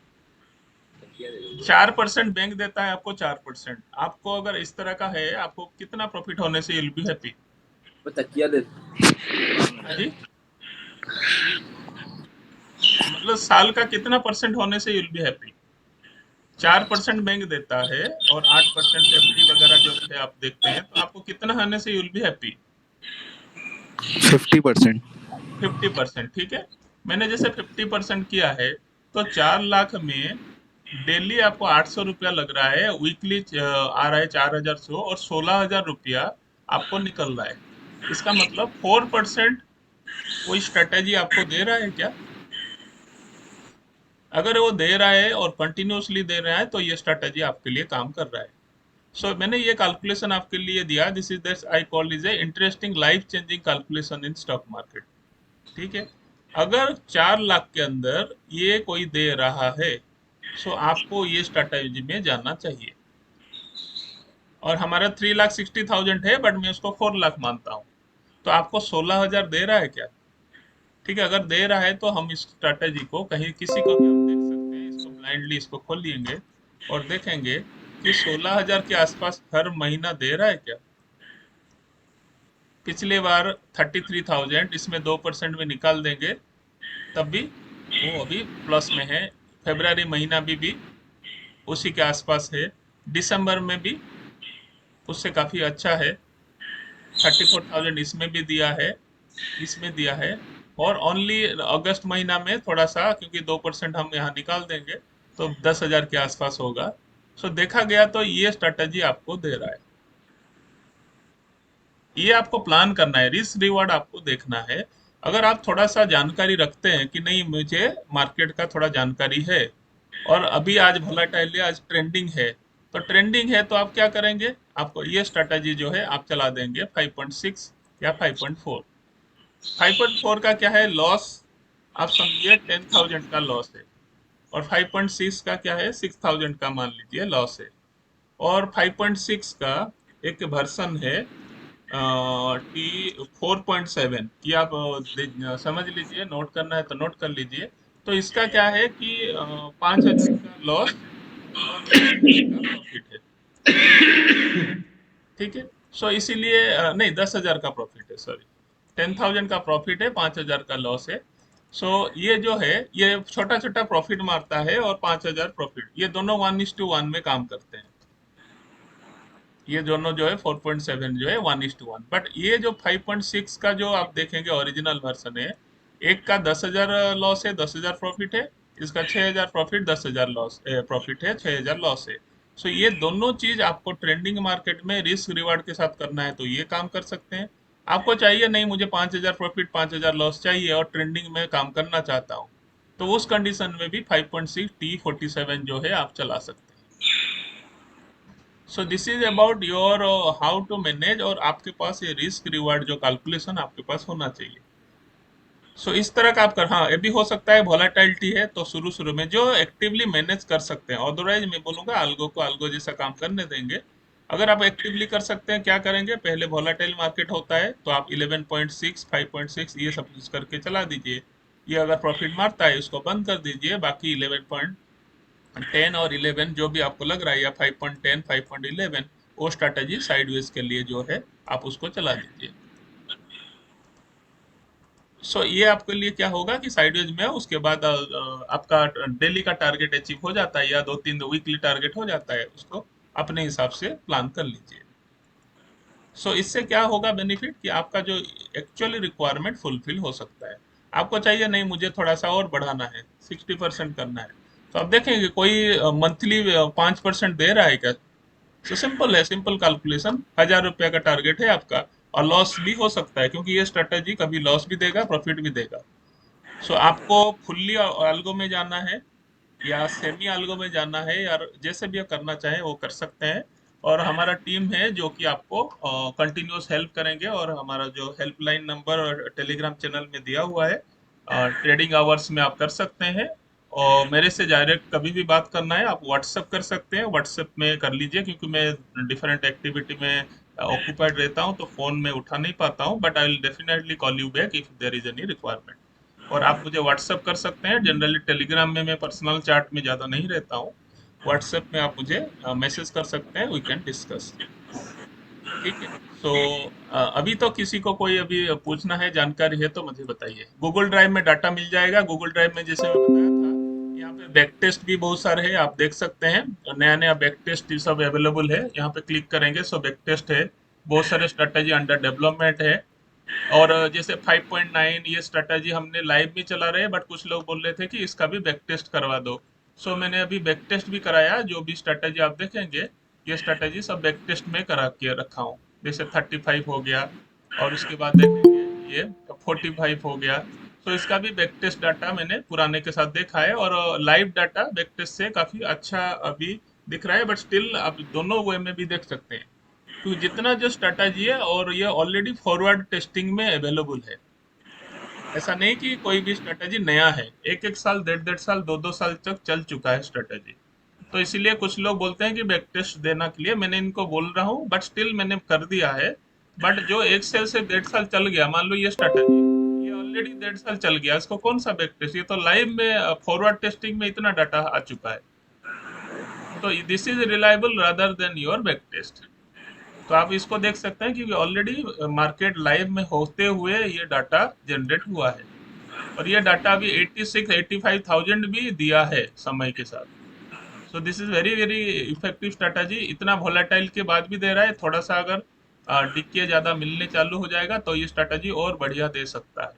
4% बैंक देता है आपको, 4%। आपको अगर इस तरह का है, आपको कितना प्रॉफिट होने से यूल बी हैप्पी? वो तकिया दे। हाँ जी, मतलब साल का कितना परसेंट होने से यूल बी हैप्पी? 4% बैंक देता है, और 8% एफडी वगैरह जो भी है आप देखते हैं, तो आपको कितना होने से यूल बी हैप्पी? 50%। 50%। ठीक है। मैंने जैसे 50% किया है, तो 4 लाख में डेली आपको 800 रुपया लग रहा है, वीकली आ रहा है 4,100, और 16,000 रुपया आपको निकल रहा है। इसका मतलब 4% कोई स्ट्रेटेजी आपको दे रहा है क्या? अगर वो दे रहा है और कंटिन्यूअसली दे रहा है, तो ये स्ट्रेटेजी आपके लिए काम कर रहा है। सो मैंने ये कैलकुलेशन आपके लिए दिया, this is this I call is a interesting life changing calculation in stock market. ठीक है। अगर 4 लाख के अंदर ये कोई दे रहा है, सो आपको ये स्ट्रैटेजी में जाना चाहिए। और हमारा 3,60,000 है, बट मैं उसको 4 लाख मानता हूँ। तो आपको 16,000 दे रहा है क्या? ठीक है, अगर दे रहा है तो हम इस स्ट्रैटेजी को कहीं किसी को भी हम देख सकते हैं, इसको ब्लाइंडली इसको खोल लेंगे और देखेंगे कि 16,000 के आसपास हर महीना दे रहा है क्या। पिछले बार 33,000, इसमें 2% भी निकाल देंगे तब भी वो अभी प्लस में है। फरवरी महीना भी उसी के आसपास है। दिसंबर में भी उससे काफ़ी अच्छा है। 34,000 इसमें भी दिया है, इसमें दिया है। और ओनली अगस्त महीना में थोड़ा सा, क्योंकि 2% हम यहाँ निकाल देंगे तो 10,000 के आसपास होगा। सो देखा गया तो ये स्ट्रैटेजी आपको दे रहा है। ये आपको प्लान करना है, रिस्क रिवॉर्ड आपको देखना है। अगर आप थोड़ा सा जानकारी रखते हैं कि नहीं मुझे मार्केट का थोड़ा जानकारी है और अभी आज वोलेटाइल है, आज ट्रेंडिंग है, तो ट्रेंडिंग है तो आप क्या करेंगे, आपको ये स्ट्रैटेजी जो है आप चला देंगे 5.6 या 5.4। 5.4 का क्या है लॉस, आप समझिए 10,000 का लॉस है। और 5.6 का क्या है, 6,000 का मान लीजिए लॉस है। और 5.6 का एक वर्सन है टी 4.7 की, आप समझ लीजिए, नोट करना है तो नोट कर लीजिए। तो इसका क्या है कि 5,000 का लॉस और 10,000 का प्रॉफिट है। ठीक है। सो इसीलिए नहीं, 10,000 का प्रॉफिट है, सॉरी। 10,000 का प्रॉफिट है, 5,000 का लॉस है। सो ये जो है ये छोटा छोटा प्रॉफिट मारता है और 5,000 प्रॉफिट, ये दोनों 1:1 में काम करते हैं। ये दोनों जो है 4.7 जो है 1:1। बट ये जो 5.6 का जो आप देखेंगे ओरिजिनल वर्सन है, एक का 10,000 लॉस है, 10,000 प्रॉफिट है। इसका 6,000 प्रॉफिट, 10,000 लॉस प्रॉफिट है, 6,000 लॉस है। सो ये दोनों चीज आपको ट्रेंडिंग मार्केट में रिस्क रिवार्ड के साथ करना है तो ये काम कर सकते हैं। आपको चाहिए नहीं मुझे 5,000 प्रॉफिट 5,000 लॉस चाहिए और ट्रेंडिंग में काम करना चाहता हूँ, तो उस कंडीशन में भी 5.6 T47 जो है आप चला सकते हैं। So this is about your how to manage, और आपके पास ये रिस्क रिवार्ड जो कैलकुलेशन आपके पास होना चाहिए। इस तरह का आप कर, हाँ ये भी हो सकता है वॉलेटिलिटी है तो शुरू शुरू में जो एक्टिवली मैनेज कर सकते हैं, अदरवाइज मैं बोलूंगा अल्गो को अल्गो जैसा काम करने देंगे। अगर आप एक्टिवली कर सकते हैं, क्या करेंगे, पहले वॉलेटाइल मार्केट होता है तो आप 11.6 5.6 ये सब यूज करके चला दीजिए। ये अगर प्रॉफिट मारता है इसको बंद कर दीजिए, बाकी 11.10 और 11 जो भी आपको लग रहा है, या 5.10 5.11, वो स्ट्रैटेजी साइडवेज के लिए जो है आप उसको चला दीजिए। ये आपके लिए क्या होगा कि साइडवेज में उसके बाद आपका डेली का टारगेट अचीव हो जाता है या 2-3 वीकली टारगेट हो जाता है, उसको अपने हिसाब से प्लान कर लीजिए। इससे क्या होगा बेनिफिट कि आपका जो एक्चुअली रिक्वायरमेंट फुलफिल हो सकता है। आपको चाहिए नहीं मुझे थोड़ा सा और बढ़ाना है, 60% करना है, तो आप देखेंगे कोई मंथली 5% दे रहा है क्या। सिंपल है, सिंपल कैलकुलेशन, 1,000 रुपया का टारगेट है आपका और लॉस भी हो सकता है, क्योंकि ये स्ट्रेटेजी कभी लॉस भी देगा प्रॉफिट भी देगा। आपको फुल्ली अल्गो में जाना है या सेमी अल्गो में जाना है, या जैसे भी आप करना चाहें वो कर सकते हैं। और हमारा टीम है जो कि आपको कंटिन्यूअस हेल्प करेंगे, और हमारा जो हेल्पलाइन नंबर और टेलीग्राम चैनल में दिया हुआ है, ट्रेडिंग आवर्स में आप कर सकते हैं। और मेरे से डायरेक्ट कभी भी बात करना है आप व्हाट्सएप कर सकते हैं, व्हाट्सएप में कर लीजिए, क्योंकि मैं डिफरेंट एक्टिविटी में ऑक्यूपाइड रहता हूँ तो फ़ोन में उठा नहीं पाता हूँ, but I will definitely call you back if there is any requirement. और आप मुझे व्हाट्सएप कर सकते हैं, जनरली टेलीग्राम में मैं पर्सनल चैट में ज़्यादा नहीं रहता हूँ। व्हाट्सएप में आप मुझे मैसेज कर सकते हैं, वी कैन डिस्कस। ठीक है। सो अभी तो किसी को कोई अभी पूछना है, जानकारी है तो मुझे बताइए। गूगल ड्राइव में डाटा मिल जाएगा, गूगल ड्राइव में जैसे मैं बताया था, यहाँ पे बैक टेस्ट भी बहुत सारे हैं, आप देख सकते हैं। नया नया बैक टेस्ट ये सब अवेलेबल है, यहाँ पे क्लिक करेंगे सो बैक टेस्ट है। बहुत सारे स्ट्रेटेजी अंडर डेवलपमेंट है। और जैसे 5.9 ये स्ट्रेटेजी हमने लाइव भी चला रहे हैं, बट कुछ लोग बोल रहे थे कि इसका भी बैक टेस्ट करवा दो। मैंने अभी बैक टेस्ट भी कराया, जो भी स्ट्रेटेजी आप देखेंगे ये स्ट्रेटेजी सब बैक टेस्ट में करा के रखा हूँ। जैसे 35 हो गया, और उसके बाद देखेंगे ये 45 हो गया। इसका भी बैक टेस्ट डाटा मैंने पुराने के साथ देखा है, और लाइव डाटा बैक टेस्ट से काफ़ी अच्छा अभी दिख रहा है, बट स्टिल आप दोनों वे में भी देख सकते हैं, क्योंकि जितना जो स्ट्रेटेजी है और ये ऑलरेडी फॉरवर्ड टेस्टिंग में अवेलेबल है। ऐसा नहीं कि कोई भी स्ट्रेटेजी नया है, एक एक साल 1.5 साल 2-2 साल तक चल चुका है स्ट्रेटेजी। तो इसीलिए कुछ लोग बोलते हैं कि बैक टेस्ट देना के लिए, मैंने इनको बोल रहा हूँ, बट स्टिल मैंने कर दिया है। बट जो 1 साल से 1.5 साल चल गया, मान लो ये स्ट्रेटेजी ये ऑलरेडी 1.5 साल चल गया, इसको कौन सा बैक टेस्ट, ये तो लाइव में फॉरवर्ड टेस्टिंग में इतना डाटा आ चुका है। तो this is reliable rather than your back test. तो आप इसको देख सकते हैं क्योंकि ऑलरेडी मार्केट लाइव में होते हुए ये डाटा जनरेट हुआ है, और ये डाटा अभी 86-85,000 भी दिया है समय के साथ। सो this is very very effective strategy. इतना वोलेटाइल के बाद भी दे रहा है। थोड़ा सा अगर डिक्के ज्यादा मिलने चालू हो जाएगा तो ये स्ट्रेटजी और बढ़िया दे सकता है।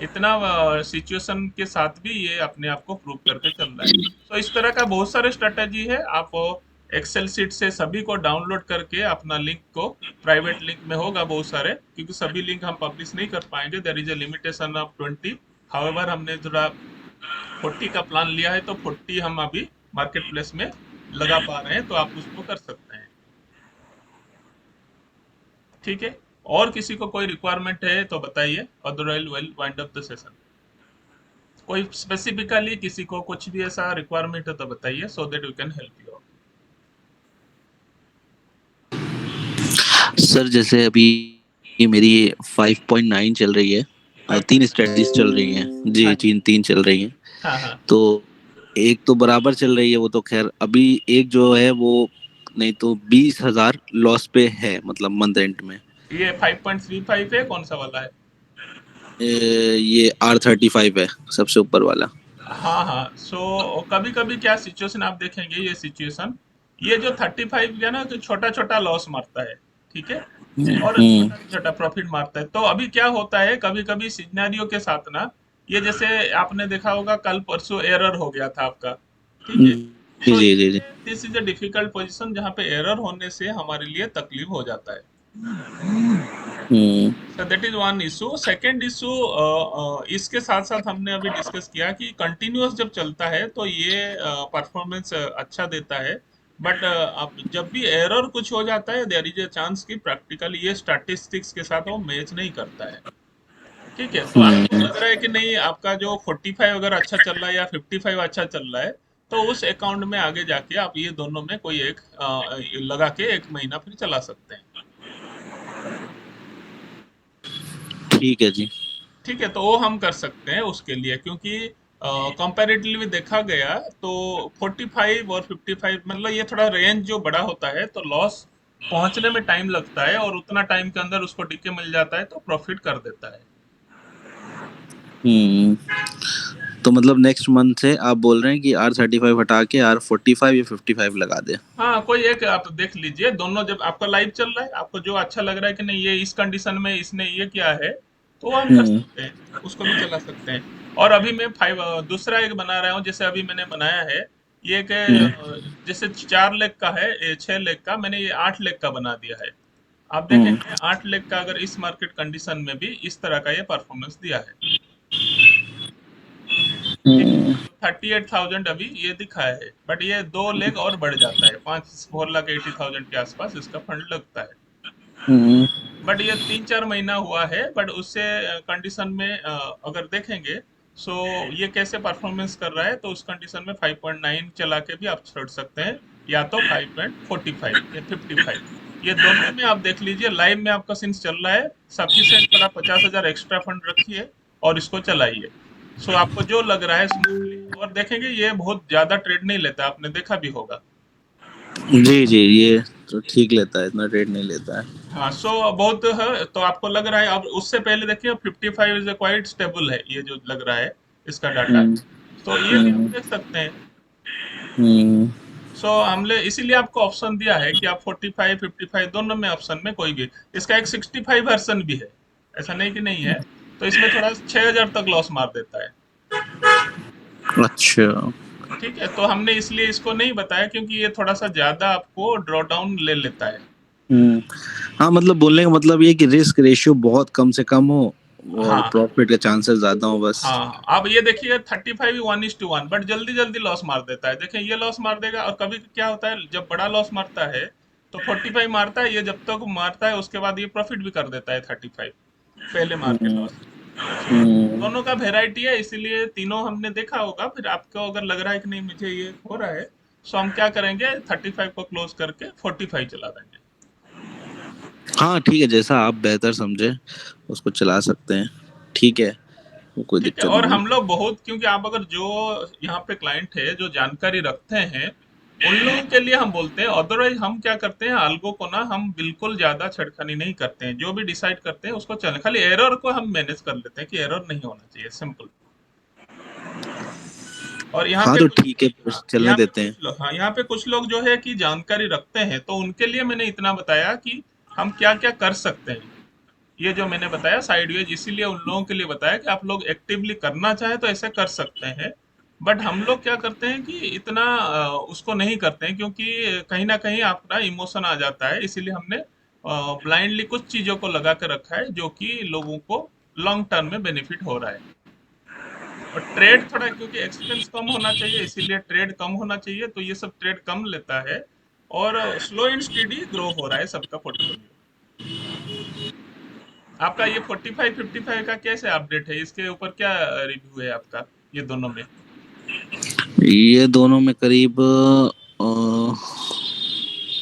इतना सिचुएशन के साथ भी ये अपने आप को प्रूव करके चल रहा है। तो इस तरह का बहुत सारे स्ट्रेटजी है। आप एक्सेल शीट से सभी को डाउनलोड करके अपना लिंक को, प्राइवेट लिंक में होगा बहुत सारे, क्योंकि सभी लिंक हम पब्लिश नहीं कर पाएंगे, there is a limitation of 20। However हमने थोड़ा 40 का प्लान लिया है, तो 40 हम अभी मार्केट प्लेस में लगा पा रहे हैं, तो आप उसको कर सकते हैं। ठीक है, और किसी को कोई रिक्वायरमेंट है तो बताइए, otherwise will wind up the session. कोई स्पेसिफिकली किसी को कुछ भी ऐसा रिक्वायरमेंट है तो बताइए, so that we can help you. Sir जैसे अभी मेरी 5.9 चल रही है, तीन स्ट्रेटजीज चल रही हैं जी, हाँ तीन चल रही हैं। हाँ हाँ। तो एक तो बराबर चल रही है, वो तो खैर अभी एक जो है वो नहीं तो 20,000 लॉस पे है, मतलब मंथ एंड में। ये 5.35 है, कौन सा वाला है? ये R35 है, सबसे ऊपर वाला। हाँ हाँ। सो कभी कभी क्या सिचुएशन आप देखेंगे, ये सिचुएशन, ये जो 35 है ना, तो छोटा छोटा लॉस मारता है, ठीक है, और हम्म छोटा छोटा प्रॉफिट मारता है। तो अभी क्या होता है, कभी कभी सिनेरियो के साथ ना, ये जैसे आपने देखा होगा कल परसों एरर हो गया था आपका, ठीक है। जी सो जी जी जी। This is a difficult position जहाँ पे एरर होने से हमारे लिए तकलीफ हो जाता है। Hmm so that is one issue. Second issue, इसके साथ साथ हमने अभी डिस्कस किया कि कंटिन्यूअस जब चलता है तो ये परफॉर्मेंस अच्छा देता है, बट अब जब भी एरर कुछ हो जाता है, देयर इज अ चांस कि प्रैक्टिकली ये स्टैटिस्टिक्स के साथ वो मैच नहीं करता है। ठीक है, तो आपको हम्म लग रहा है कि नहीं, आपका जो 45 अगर अच्छा चल रहा है या 55 अच्छा चल रहा है, तो उस अकाउंट में आगे जाके आप ये दोनों में कोई एक लगा के 1 महीना फिर चला सकते हैं। ठीक है जी। ठीक है, तो वो हम कर सकते हैं उसके लिए, क्योंकि कंपैरेटिवली देखा गया तो 45 और 55, मतलब ये थोड़ा रेंज जो बड़ा होता है, तो लॉस पहुंचने में टाइम लगता है, और उतना टाइम के अंदर उसको डीके मिल जाता है तो प्रॉफिट कर देता है। हम्म तो मतलब नेक्स्ट मंथ से आप बोल रहे हैं कि R35 हटा के R45 या 55 लगा दे। हाँ, कोई एक आप देख लीजिए, दोनों जब आपका लाइव चल रहा है, आपको जो अच्छा लग रहा है कि नहीं ये इस कंडीशन में इसने ये किया है, तो वो हम कर हम्म सकते हैं, उसको भी चला सकते हैं। और अभी मैं दूसरा एक बना रहा हूँ, जैसे अभी मैंने बनाया है, ये एक हम्म जैसे 4 लेग का है, 6 लेग का, मैंने ये 8 लेग का बना दिया है। आप हम्म देखेंगे 8 लेग का अगर इस मार्केट कंडीशन में भी इस तरह का ये परफॉर्मेंस दिया है। ठीक है, हम्म तो 38,000 अभी ये दिखाया है, बट ये 2 लेग और बढ़ जाता है, 4,80,000 के आसपास इसका फंड लगता है। हम्म बट ये 3-4 महीना हुआ है, बट उससे कंडीशन में अगर देखेंगे, सो ये कैसे परफॉर्मेंस कर रहा है, तो उस कंडीशन में 5.9 चला के भी आप छोड़ सकते हैं, या तो 5.45 या 55, ये दोनों में आप देख लीजिए। लाइव में आपका सिंस चल रहा है सफिशिएंट, थोड़ा 50,000 एक्स्ट्रा फंड रखिए और इसको चलाइए। सो आपको जो लग रहा है स्मूथली, और देखेंगे ये बहुत ज्यादा ट्रेड नहीं लेता, आपने देखा भी होगा। जी जी, ये तो ठीक लेता है, इतना रेट नहीं लेता है। हाँ, सो बहुत है तो आपको लग रहा है। अब उससे पहले देखिए 55 इज क्वाइट स्टेबल है, ये जो लग रहा है इसका डाटा, हम्म तो ये भी आप हम्म देख सकते हैं। हम्म सो हमने इसीलिए आपको ऑप्शन दिया है कि आप 45 55 दोनों में ऑप्शन में कोई भी। इसका एक 65 वर्सन भी है, ऐसा नहीं कि नहीं है, तो इसमें थोड़ा 6,000 तक लॉस मार देता है। अच्छा। ठीक है, तो हमने इसलिए इसको नहीं बताया क्योंकि ये थोड़ा सा ज्यादा आपको ड्रॉ डाउन ले लेता है। हम्म हाँ, मतलब बोलने का मतलब ये कि रिस्क रेशियो बहुत कम से कम हो और हाँ प्रॉफिट के चांसेस ज्यादा हो बस। हाँ, अब ये देखिए 35 1:1, बट जल्दी जल्दी लॉस मार देता है। देखिए ये लॉस मार देगा, और कभी क्या होता है जब बड़ा लॉस मारता है तो 45 मारता है, ये जब तक मारता है उसके बाद ये प्रॉफिट भी कर देता है 35, पहले मार के हम्म लॉस। सो हम्म दोनों का वेराइटी है, इसीलिए तीनों हमने देखा होगा। फिर आपको अगर लग रहा है कि नहीं मुझे ये हो रहा है, सो हम क्या करेंगे, 35 को क्लोज करके 45 चला देंगे। हाँ ठीक है, जैसा आप बेहतर समझे उसको चला सकते हैं। ठीक है, वो कोई ठीक है, दिक्कत और नहीं है। हम लोग बहुत, क्योंकि आप अगर जो यहाँ पे क्लाइंट है जो जानकारी रखते हैं, उन लोगों के लिए हम बोलते हैं। अदरवाइज हम क्या करते हैं, algo को ना हम बिल्कुल ज्यादा छेड़खानी नहीं करते हैं। जो भी डिसाइड करते हैं उसको चले, खाली एरर को हम मैनेज कर लेते हैं कि एरर नहीं होना चाहिए, सिंपल। और यहाँ हाँ पे तो कुछ, ठीक है, हाँ, चलने यहाँ पे देते हैं। कुछ लोग, हाँ, यहाँ पे कुछ लोग जो है कि जानकारी रखते हैं, तो उनके लिए मैंने इतना बताया कि हम क्या क्या कर सकते हैं। ये जो मैंने बताया साइडवेज, इसीलिए उन लोगों के लिए बताया कि आप लोग एक्टिवली करना चाहे तो ऐसे कर सकते हैं। बट हम लोग क्या करते हैं कि इतना उसको नहीं करते हैं, क्योंकि कहीं ना कहीं अपना इमोशन आ जाता है। इसीलिए हमने ब्लाइंडली कुछ चीजों को लगा के रखा है जो कि लोगों को लॉन्ग टर्म में बेनिफिट हो रहा है। और ट्रेड थोड़ा, क्योंकि एक्सपेंस कम होना चाहिए, इसीलिए ट्रेड कम होना चाहिए, तो ये सब ट्रेड कम लेता है। और स्लो एंड स्टेडी ग्रो हो रहा है सबका पोर्टफोलियो। आपका ये 45-55 का कैसे अपडेट है, इसके ऊपर क्या रिव्यू है आपका, ये दोनों में? ये दोनों में करीब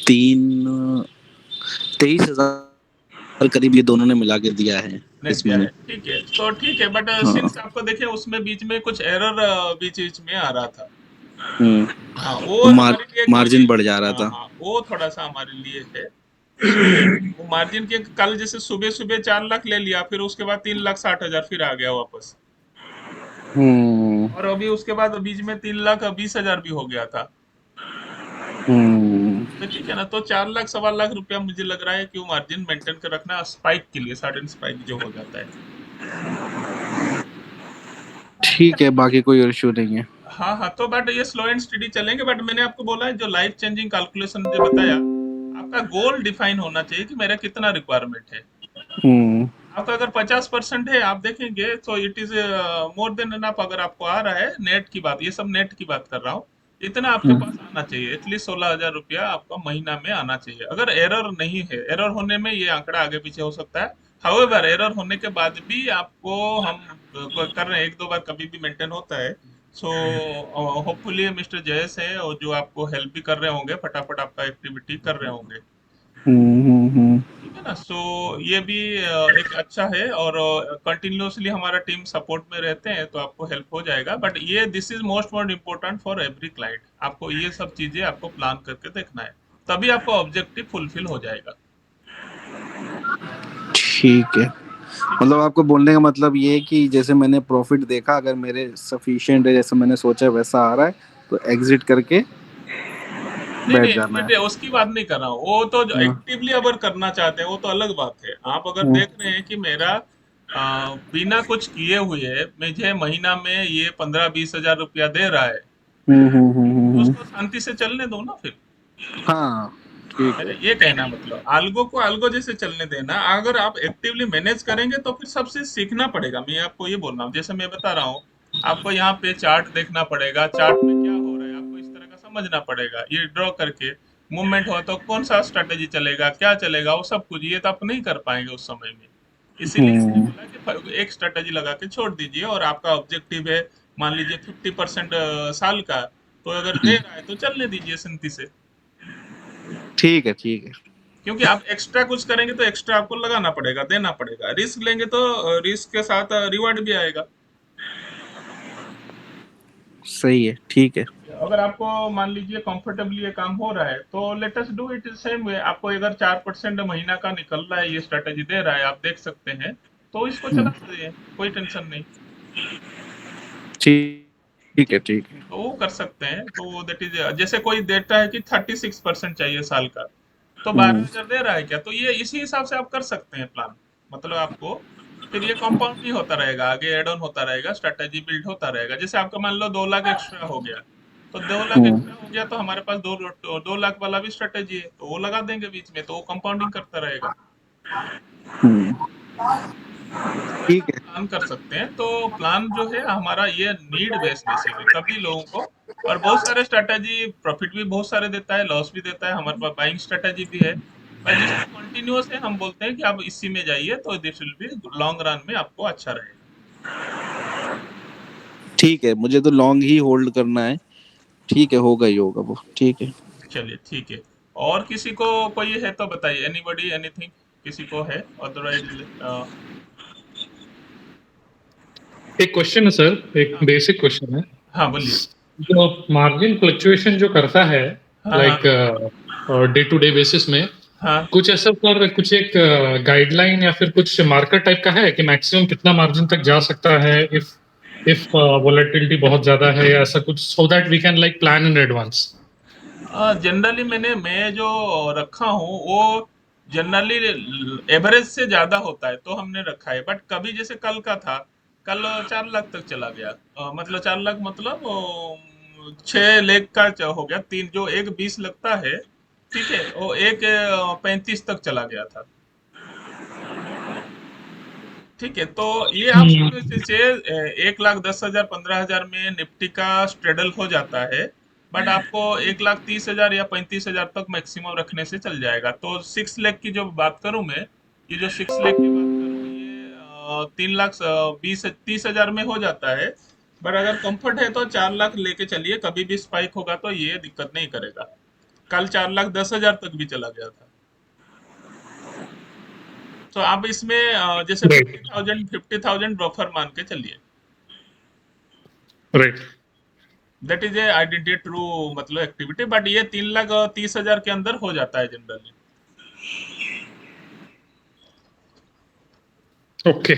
23,000 करीब ये दोनों ने मिला के दिया है नेट इस दिया महीने। है, ठीक है, तो ठीक है। बट हाँ। सिंस आपको देखे उसमें बीच में कुछ एरर बीच बीच में आ रहा था। हम्म। हाँ, वो हमारे लिए क्योंकि, मार्जिन बढ़ जा रहा हाँ था। हाँ, वो थोड़ा सा हमारे लिए है। सो वो मार्जिन के कल जैसे सुबह सुबह 4 लाख ले लिया, फिर उसके बाद 3,60,000 फिर आ गया वापस। हम्म। और अभी उसके बाद बीच में 3,20,000 भी हो गया था। हम्म। तो ठीक है ना, तो 4 लाख 1.25 लाख रुपया मुझे लग रहा है कि वो मार्जिन मेंटेन कर रखना स्पाइक के लिए, सडन स्पाइक जो हो जाता है। ठीक है, बाकी कोई इशू नहीं है। हाँ हाँ, तो बट ये स्लो एंड स्टडी चलेंगे। बट मैंने आपको बोला है, जो लाइफ चेंजिंग कैलकुलेशन जो बताया, आपका गोल डिफाइन होना चाहिए कि मेरा कितना रिक्वायरमेंट है। हम्म। आपका अगर 50% है, आप देखेंगे तो it is more than enough. अगर आपको आ रहा है, नेट की बात, ये सब नेट की बात कर रहा हूँ, इतना आपके पास हम्म। आना चाहिए। एटलीस्ट 16,000 रुपया आपका महीना में आना चाहिए। अगर एरर नहीं है, एरर होने में ये आंकड़ा आगे पीछे हो सकता है। हाउएवर एरर होने के बाद भी आपको हम कर रहे हैं, एक दो बार कभी भी मेंटेन होता है। सो होपफुली मिस्टर जयेश है, और जो आपको हेल्प भी कर रहे होंगे, फटाफट आपका एक्टिविटी कर रहे होंगे। हम्म। ठीक है ना। सो ये भी एक अच्छा है। और कंटिन्यूअसली हमारा टीम सपोर्ट में रहते हैं, तो आपको हेल्प हो जाएगा। बट ये this is most important for every client. आपको ये सब चीजें आपको प्लान करके देखना है, तभी आपका ऑब्जेक्टिव फुलफिल हो जाएगा। ठीक है, ठीक है। मतलब आपको बोलने का मतलब ये है कि जैसे मैंने प्रॉफिट देखा, अगर मेरे सफिशिएंट है, जैसे मैंने सोचा वैसा आ रहा है, तो एग्जिट करके नहीं बैठ नहीं, जाना है। एग्जिट उसकी बात नहीं कर रहा हूँ। वो तो हाँ। एक्टिवली अगर करना चाहते हैं वो तो अलग बात है। आप अगर हम्म। देख रहे हैं कि मेरा बिना कुछ किए हुए मुझे महीना में ये 15-20 हजार रुपया दे रहा है, तो हम्म। उसको शांति से चलने दो ना फिर। हाँ, ठीक मेरा है। ये कहना मतलब, आल्गो को आल्गो जैसे चलने देना। अगर आप एक्टिवली मैनेज करेंगे तो फिर सबसे सीखना पड़ेगा। मैं आपको ये बोल रहा हूँ, जैसे मैं बता रहा हूँ, आपको यहाँ पे चार्ट देखना पड़ेगा, चार्ट में क्या हो रहा है आपको इस तरह का समझना पड़ेगा। ये ड्रॉ करके मूवमेंट हुआ तो कौन सा स्ट्रेटेजी चलेगा, क्या चलेगा, वो सब कुछ ये तो आप नहीं कर पाएंगे उस समय में। इसीलिए मैंने हम्म। बोला कि एक स्ट्रेटेजी लगा के छोड़ दीजिए, और आपका ऑब्जेक्टिव है मान लीजिए 50% साल का, तो अगर दे रहा है तो चलने दीजिए शांति से। ठीक है, ठीक है। क्योंकि आप एक्स्ट्रा कुछ करेंगे तो एक्स्ट्रा आपको लगाना पड़ेगा, देना पड़ेगा। रिस्क लेंगे तो रिस्क के साथ रिवॉर्ड भी आएगा। सही है, ठीक है। अगर आपको मान लीजिए कंफर्टेबली ये काम हो रहा है, तो let us do it same way. आपको अगर 4% महीना का निकल रहा है, ये स्ट्रेटेजी दे रहा है, आप देख सकते हैं, तो इसको चला दीजिए, कोई टेंशन नहीं। ठीक, ठीक है, ठीक है। तो वो कर सकते हैं। तो दैट इज, जैसे कोई देता है कि 36% चाहिए साल का, तो हम्म। 12,000 दे रहा है क्या, तो ये इसी हिसाब से आप कर सकते हैं प्लान। मतलब आपको फिर ये कंपाउंड ही होता रहेगा, आगे एड ऑन होता रहेगा, स्ट्रेटेजी बिल्ड होता रहेगा। जैसे आपका मान लो 2 लाख एक्स्ट्रा हो गया, तो 2 लाख हम्म। एक्स्ट्रा हो गया, तो हमारे पास 2 लाख वाला भी स्ट्रेटेजी है, तो वो लगा देंगे बीच में, तो वो कंपाउंडिंग करता रहेगा। हम्म। इस तरह से ठीक आप है। प्लान कर सकते हैं। तो प्लान जो है हमारा ये नीड बेस्ड बेसिकली सभी लोगों को। और बहुत सारे स्ट्रेटेजी प्रॉफिट भी बहुत सारे देता है, लॉस भी देता है। हमारे पास बाइंग स्ट्रेटेजी भी है, पर जिसको कंटिन्यूअस है हम बोलते हैं कि आप इसी में जाइए, तो this will be long run में आपको अच्छा रहेगा। ठीक है, मुझे तो लॉन्ग ही होल्ड करना है। ठीक है, होगा ही होगा वो, ठीक है। चलिए ठीक है। और किसी को कोई है तो बताइए, एनीबॉडी एनीथिंग, किसी को है? अदरवाइज एक क्वेश्चन है सर, एक हाँ बेसिक क्वेश्चन है। हाँ, बोलिए। जो मार्जिन फ्लक्चुएशन जो करता है, हाँ लाइक हाँ डे टू डे बेसिस में हाँ। कुछ ऐसा सर, कुछ एक गाइडलाइन या फिर कुछ मार्कर टाइप का है कि मैक्सिमम कितना मार्जिन तक जा सकता है इफ वोलेटिलिटी बहुत ज्यादा है या ऐसा कुछ, so that we can like plan in advance. Generally मैं जो रखा हूँ वो जनरली एवरेज से ज्यादा होता है तो हमने रखा है। बट कभी जैसे कल का था, कल 4 लाख तक चला गया। मतलब 4 लाख मतलब 6 लेग का हो गया। तीन जो एक 20 लगता है, ठीक है, वो एक 35 तक चला गया था। ठीक है, तो ये आप समझ लीजिए 1,10,000 15,000 में निफ्टी का स्ट्रेडल हो जाता है। बट आपको 1,30,000 या 35,000 तक मैक्सिमम रखने से चल जाएगा। तो 6 लेग की जो बात करूं मैं, ये जो 6 लेग की बात करूं, ये 3,20,30,000 में हो जाता है। बट अगर कंफर्ट है तो 4 लाख लेके चलिए, कभी भी स्पाइक होगा तो ये दिक्कत नहीं करेगा। कल 4,10,000 तक भी चला गया था। तो आप इसमें जैसे राइट। 50,000 बफर मान के चलिए। Right. That is a identity true मतलब एक्टिविटी। बट ये 3,30,000 के अंदर हो जाता है जनरली। ओके।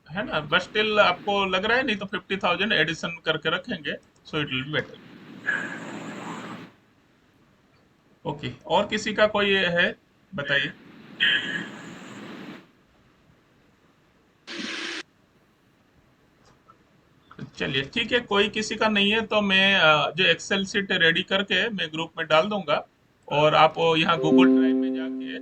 है ना? बट स्टिल आपको लग रहा है, नहीं तो 50,000 एडिशन करके रखेंगे, so it will be better. Okay, और किसी का कोई है? बताइए। चलिए ठीक है, कोई किसी का नहीं है तो मैं जो एक्सेल सीट रेडी करके मैं ग्रुप में डाल दूंगा। और आप यहाँ गूगल ड्राइव में जाके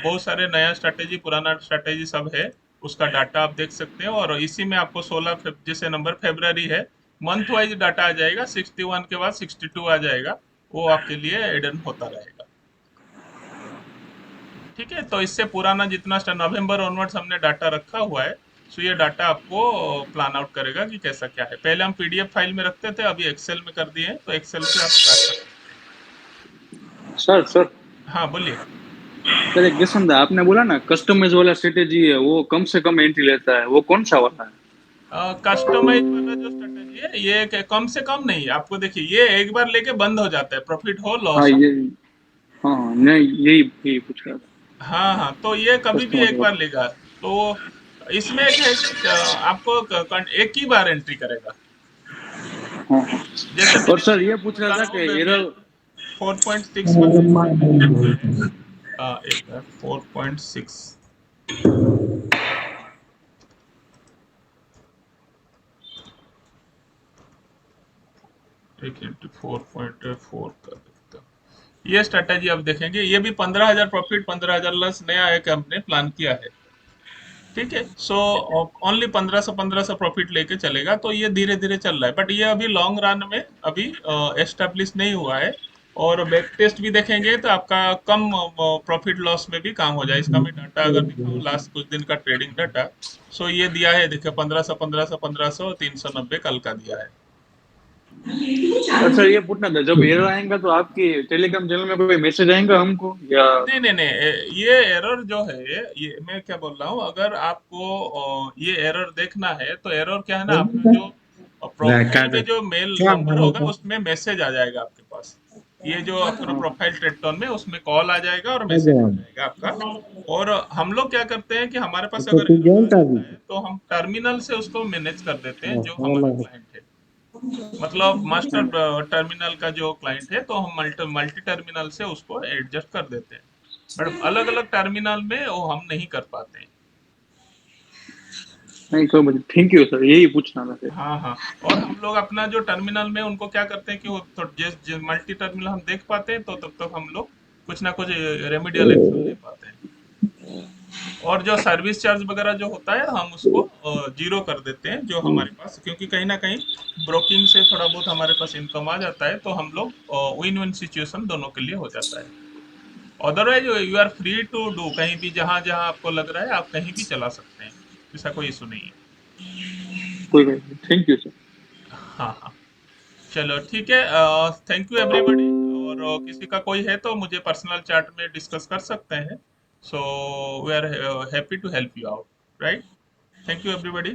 बहुत सारे नया स्ट्रैटेजी पुराना स्ट्रैटेजी सब है, उसका डाटा आप देख सकते हैं। और इसी में आपको 16 जैसे नंबर फेब्रवरी है, मंथ वाइज डाटा आ जाएगा। 61 के बाद 62 आ जाएगा, वो आपके लिए एडन होता रहेगा। ठीक है, तो इससे पुराना जितना नवंबर ऑनवर्ड्स हमने डाटा रखा हुआ है, सो ये डाटा आपको प्लान आउट करेगा कि कैसा क्या है। पहले हम पीडीएफ फाइल में रखते थे, अभी एक्सेल में कर दिए हैं, तो एक्सेल से आप ट्रैक कर सकते सर सर हैं। हाँ बोलिए। सर, एक क्वेश्चन था। आपने बोला ना कस्टमाइज वाला स्ट्रेटेजी है, वो कम से कम एंट्री लेता है, वो कौन सा वाला है? कस्टमाइज वाला जो स्ट्रेटेजी है, ये कम से कम नहीं, आपको देखिए ये एक बार लेके बंद हो जाता है, प्रॉफिट हो हाँ लॉस हो। ये, हाँ हाँ, नहीं यही यही पूछ रहा था। हाँ हाँ, तो ये कभी भी कस्टमाइज एक बार वाला। लेगा। तो इसमें एक है कि आपको एक ही बार एंट्री करेगा। हाँ हाँ। जैसे और मैंने सर मैं ये आपको पूछ रहा बता था रहा हूँ, कि मैं एरर। 4.6 वाला इसमें मैंने एक मिनट 4.6 एक इंटू 4.4 कर देता हूँ। ये स्ट्रेटेजी आप देखेंगे, ये भी 15,000 प्रॉफिट 15,000 लॉस नया एक हमने प्लान किया है। ठीक है, सो ओनली 1500 प्रॉफिट लेके चलेगा, तो ये धीरे धीरे चल रहा है। बट ये अभी लॉन्ग रन में अभी एस्टेब्लिश नहीं हुआ है। और बैक टेस्ट भी देखेंगे तो आपका कम प्रॉफिट लॉस में भी काम हो जाए। इसका मैं डाटा अगर दिखाऊं, लास्ट कुछ दिन का ट्रेडिंग डाटा, सो ये दिया है, देखिए 1500 1500 1500 390 कल का दिया है। और सर ये पूछना था, जब एरर आएगा तो आपकी टेलीग्राम चैनल में कोई मैसेज आएगा हमको या? नहीं नहीं नहीं, ये एरर जो है, ये मैं क्या बोल रहा हूँ, अगर आपको ये एरर देखना है तो एरर क्या है ना, आपका जो प्रोफाइल में जो मेल नंबर होगा उसमें मैसेज आ जाएगा आपके पास। ये जो आपका हाँ प्रोफाइल ट्रेडटोन में, उसमें कॉल आ जाएगा और मैसेज आ जाएगा आपका। और हम लोग क्या करते हैं कि हमारे पास अगर एरर आ जाता है तो हम टर्मिनल से उसको मैनेज कर देते हैं, जो हमारा क्लाइंट है। मतलब मास्टर हाँ। टर्मिनल का जो क्लाइंट है, तो हम मल्टी मल्टी टर्मिनल से उसको एडजस्ट कर देते हैं। बट अलग अलग टर्मिनल में वो हम नहीं कर पाते हैं। नहीं कोई बात, थैंक यू सर, यही पूछना था फिर। हाँ हाँ। और हम लोग अपना जो टर्मिनल में उनको क्या करते हैं कि वो तो जिस मल्टी टर्मिनल हम देख पाते हैं, तो तब तक हम लोग कुछ ना कुछ रेमेडियल एक्शन ले पाते हैं। और जो सर्विस चार्ज वगैरह जो होता है, हम उसको जीरो कर देते हैं, जो हमारे पास, क्योंकि कहीं ना कहीं ब्रोकिंग से थोड़ा बहुत हमारे पास इनकम आ जाता है, तो हम लोग विन विन सिचुएशन दोनों के लिए हो जाता है। Otherwise you are free to do, कहीं भी जहां जहां आपको लग रहा है आप कहीं भी चला सकते हैं, ऐसा कोई इशू नहीं है। कोई बात नहीं, थैंक यू सर। हाँ हाँ। चलो ठीक है, थैंक यू एवरीबॉडी। और किसी का कोई है तो मुझे पर्सनल चैट में डिस्कस कर सकते हैं। So we are happy to help you out, right? Thank you everybody.